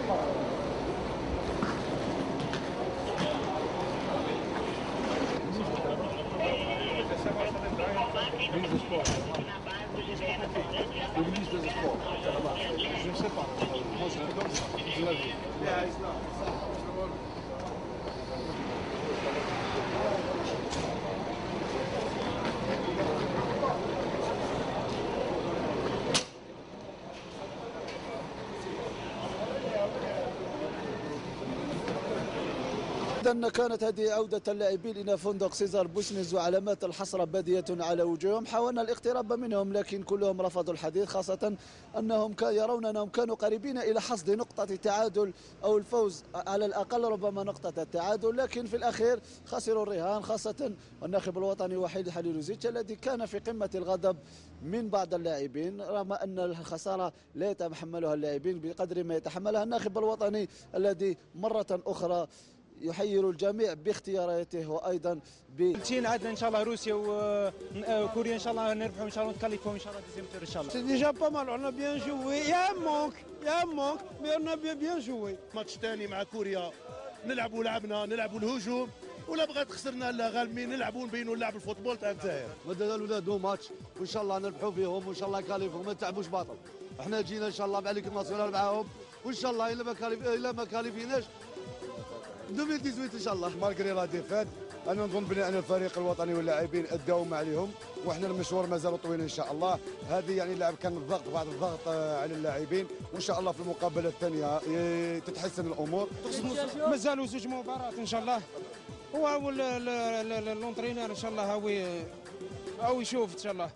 Ministre des Sports. Le ministre des Sports. Je ne sais pas. Moi, je l'ai vu. إذن كانت هذه عودة اللاعبين إلى فندق سيزار بوشنيز وعلامات الحسرة بادية على وجوههم. حاولنا الاقتراب منهم لكن كلهم رفضوا الحديث، خاصة أنهم يرون أنهم كانوا قريبين إلى حصد نقطة التعادل أو الفوز، على الأقل ربما نقطة التعادل، لكن في الأخير خسروا الرهان، خاصة الناخب الوطني وحيد حليلوزيتش الذي كان في قمة الغضب من بعض اللاعبين، رغم أن الخسارة لا يتحملها اللاعبين بقدر ما يتحملها الناخب الوطني الذي مرة أخرى يحير الجميع باختياراته وايضا عندنا ان شاء الله روسيا وكوريا ان شاء الله نربحوا ان شاء الله نتكلفوا ان شاء الله ديزيام تور ان شاء الله. سي ديجا با مال اون بيان جوي يا مونك مي اون بيان جوي. ماتش ثاني مع كوريا نلعبوا الهجوم، ولا بغات خسرنا لا غالبين نلعبوا نبينوا اللعب الفوتبول تاع الجزائر. مازال الاولاد دو ماتش وان شاء الله نربحوا فيهم وان شاء الله يكاليفهم، ما تعبوش باطل. احنا جينا ان شاء الله مع ليكيب ناسيونال معاهم، وان شاء الله الا ما كاليفيناش 2018 ان شاء الله. مالغري لا ديفات انا نظن بلي ان الفريق الوطني واللاعبين اداو ما عليهم، وحنا المشوار مازال طويل ان شاء الله. هذه يعني اللعب كان الضغط، بعض الضغط على اللاعبين، وان شاء الله في المقابله الثانيه تتحسن الامور. مازالوا زوج مباريات ان شاء الله، هو لونترينر ان شاء الله هاوي يشوف ان شاء الله.